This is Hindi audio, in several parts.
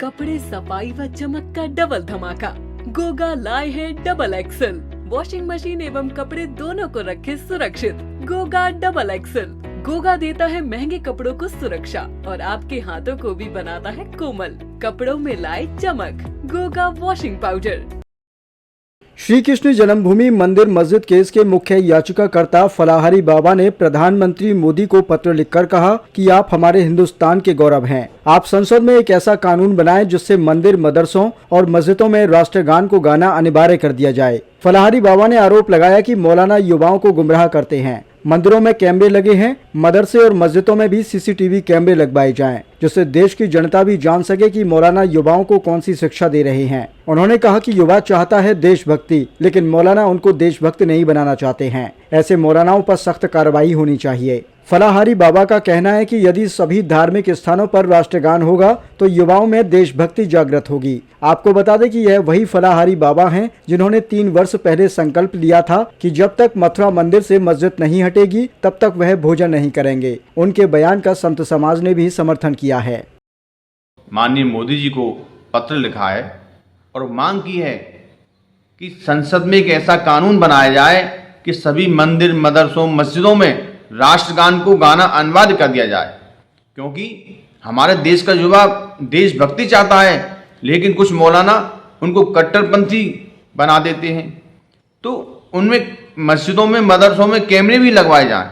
कपड़े सफाई व चमक का डबल धमाका। गोगा लाए हैं डबल एक्सल। वॉशिंग मशीन एवं कपड़े दोनों को रखे सुरक्षित। Goga double axle. गोगा देता है महंगे कपड़ों को सुरक्षा और आपके हाथों को भी बनाता है कोमल। कपड़ों में लाए चमक। Goga washing powder. श्री कृष्ण जन्मभूमि मंदिर मस्जिद केस के मुख्य याचिकाकर्ता फलाहारी बाबा ने प्रधानमंत्री मोदी को पत्र लिखकर कहा कि आप हमारे हिंदुस्तान के गौरव हैं। आप संसद में एक ऐसा कानून बनाएं जिससे मंदिर, मदरसों और मस्जिदों में राष्ट्रगान को गाना अनिवार्य कर दिया जाए। फलाहारी बाबा ने आरोप लगाया कि मौलाना युवाओं को गुमराह करते हैं। मंदिरों में कैमरे लगे हैं, मदरसे और मस्जिदों में भी सीसीटीवी कैमरे लगवाए जाएं, जिससे देश की जनता भी जान सके कि मौलाना युवाओं को कौन सी शिक्षा दे रहे हैं। उन्होंने कहा कि युवा चाहता है देशभक्ति, लेकिन मौलाना उनको देशभक्त नहीं बनाना चाहते हैं। ऐसे मौलानाओं पर सख्त कार्रवाई होनी चाहिए। फलाहारी बाबा का कहना है कि यदि सभी धार्मिक स्थानों पर राष्ट्रगान होगा तो युवाओं में देशभक्ति जागृत होगी। आपको बता दें कि यह वही फलाहारी बाबा हैं जिन्होंने 3 वर्ष पहले संकल्प लिया था कि जब तक मथुरा मंदिर से मस्जिद नहीं हटेगी तब तक वह भोजन नहीं करेंगे। उनके बयान का संत समाज ने भी समर्थन किया है। माननीय मोदी जी को पत्र लिखा है और मांग की है कि संसद में एक ऐसा कानून बनाया जाए कि सभी मंदिर, मदरसों, मस्जिदों में राष्ट्रगान को गाना अनिवार्य कर दिया जाए, क्योंकि हमारे देश का युवा देशभक्ति चाहता है, लेकिन कुछ मौलाना उनको कट्टरपंथी बना देते हैं। तो उनमें मस्जिदों में, मदरसों में कैमरे भी लगवाए जाएं,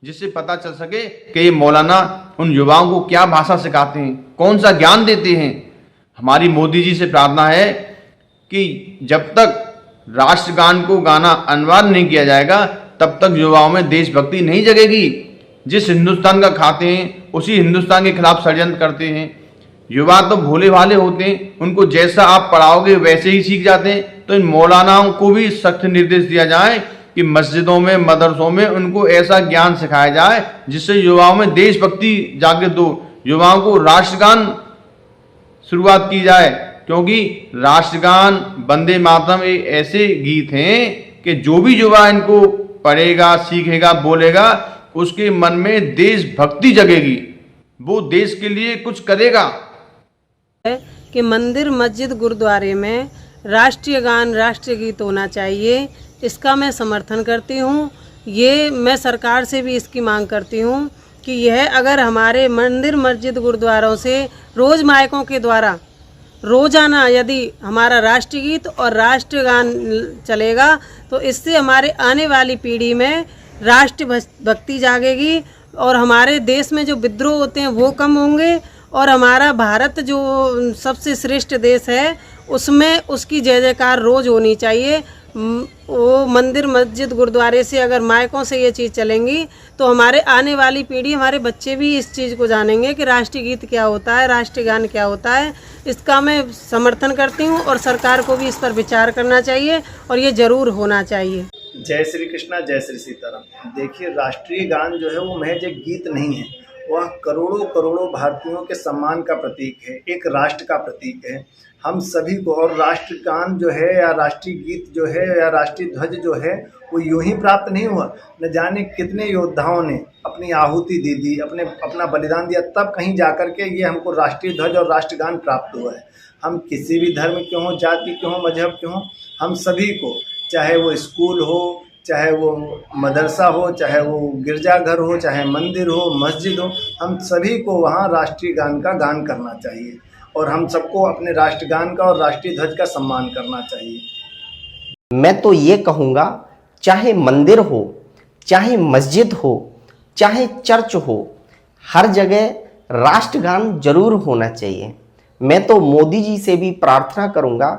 जिससे पता चल सके कि ये मौलाना उन युवाओं को क्या भाषा सिखाते हैं, कौन सा ज्ञान देते हैं। हमारी मोदी जी से प्रार्थना है कि जब तक राष्ट्रगान को गाना अनिवार्य नहीं किया जाएगा तब तक युवाओं में देशभक्ति नहीं जगेगी। जिस हिंदुस्तान का खाते हैं उसी हिंदुस्तान के खिलाफ षड्यंत्र करते हैं। युवा तो भोले भाले होते हैं, उनको जैसा आप पढ़ाओगे वैसे ही सीख जाते हैं। तो इन मौलानाओं को भी सख्त निर्देश दिया जाए कि मस्जिदों में, मदरसों में उनको ऐसा ज्ञान सिखाया जाए जिससे युवाओं में देशभक्ति जागृत हो, युवाओं को राष्ट्रगान शुरुआत की जाए, क्योंकि राष्ट्रगान, वंदे मातरम एक ऐसे गीत हैं कि जो भी युवा इनको पढ़ेगा, सीखेगा, बोलेगा, उसके मन में देशभक्ति जगेगी, वो देश के लिए कुछ करेगा। कि मंदिर, मस्जिद, गुरुद्वारे में राष्ट्रीय गान, राष्ट्रीय गीत होना चाहिए। इसका मैं समर्थन करती हूँ। ये मैं सरकार से भी इसकी मांग करती हूँ कि यह अगर हमारे मंदिर, मस्जिद, गुरुद्वारों से रोज़ माइकों के द्वारा रोजाना यदि हमारा राष्ट्रीय गीत और राष्ट्रगान चलेगा तो इससे हमारे आने वाली पीढ़ी में राष्ट्रभक्ति जागेगी और हमारे देश में जो विद्रोह होते हैं वो कम होंगे और हमारा भारत जो सबसे श्रेष्ठ देश है उसमें उसकी जय जयकार रोज़ होनी चाहिए। वो मंदिर, मस्जिद, गुरुद्वारे से अगर मायकों से ये चीज़ चलेंगी तो हमारे आने वाली पीढ़ी, हमारे बच्चे भी इस चीज़ को जानेंगे कि राष्ट्रीय गीत क्या होता है, राष्ट्रीय गान क्या होता है। इसका मैं समर्थन करती हूँ और सरकार को भी इस पर विचार करना चाहिए और ये ज़रूर होना चाहिए। जय श्री कृष्णा, जय श्री सीताराम। देखिए, राष्ट्रीय गान जो है वो महज एक गीत नहीं है, वह करोड़ों करोड़ों भारतीयों के सम्मान का प्रतीक है, एक राष्ट्र का प्रतीक है। हम सभी को, और राष्ट्रगान जो है या राष्ट्रीय गीत जो है या राष्ट्रीय ध्वज जो है वो यूं ही प्राप्त नहीं हुआ। न जाने कितने योद्धाओं ने अपनी आहुति दे दी, अपना बलिदान दिया, तब कहीं जाकर के ये हमको राष्ट्रीय ध्वज और राष्ट्रगान प्राप्त हुआ है। हम किसी भी धर्म के हों, जाति के हों, मजहब के हों, हम सभी को, चाहे वो स्कूल हो, चाहे वो मदरसा हो, चाहे वो गिरजाघर हो, चाहे मंदिर हो, मस्जिद हो, हम सभी को वहाँ राष्ट्रीय गान का गान करना चाहिए और हम सबको अपने राष्ट्रगान का और राष्ट्रीय ध्वज का सम्मान करना चाहिए। मैं तो ये कहूँगा, चाहे मंदिर हो, चाहे मस्जिद हो, चाहे चर्च हो, हर जगह राष्ट्रगान जरूर होना चाहिए। मैं तो मोदी जी से भी प्रार्थना करूँगा,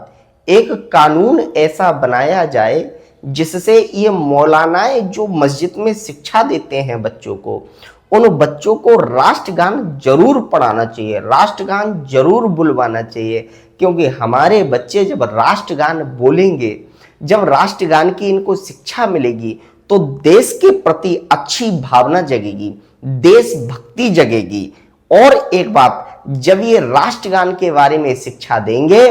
एक कानून ऐसा बनाया जाए जिससे ये मौलानाएं जो मस्जिद में शिक्षा देते हैं बच्चों को, उन बच्चों को राष्ट्रगान जरूर पढ़ाना चाहिए, राष्ट्रगान जरूर बुलवाना चाहिए। क्योंकि हमारे बच्चे जब राष्ट्रगान बोलेंगे, जब राष्ट्रगान की इनको शिक्षा मिलेगी तो देश के प्रति अच्छी भावना जगेगी, देशभक्ति जगेगी। और एक बात, जब ये राष्ट्रगान के बारे में शिक्षा देंगे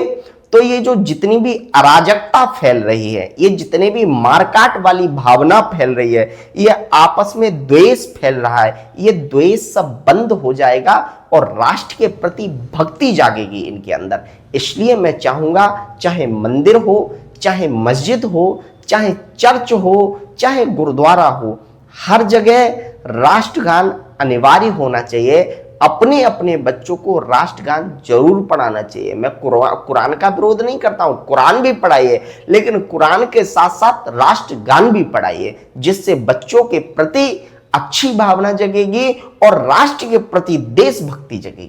तो ये जो जितनी भी अराजकता फैल रही है, ये जितने भी मारकाट वाली भावना फैल रही है, ये आपस में द्वेष फैल रहा है, ये द्वेष सब बंद हो जाएगा और राष्ट्र के प्रति भक्ति जागेगी इनके अंदर। इसलिए मैं चाहूंगा, चाहे मंदिर हो, चाहे मस्जिद हो, चाहे चर्च हो, चाहे गुरुद्वारा हो, हर जगह राष्ट्रगान अनिवार्य होना चाहिए। अपने अपने बच्चों को राष्ट्रगान जरूर पढ़ाना चाहिए। मैं कुरान का विरोध नहीं करता हूं, कुरान भी पढ़ाइए, लेकिन कुरान के साथ साथ राष्ट्रगान भी पढ़ाइए, जिससे बच्चों के प्रति अच्छी भावना जगेगी और राष्ट्र के प्रति देशभक्ति जगेगी।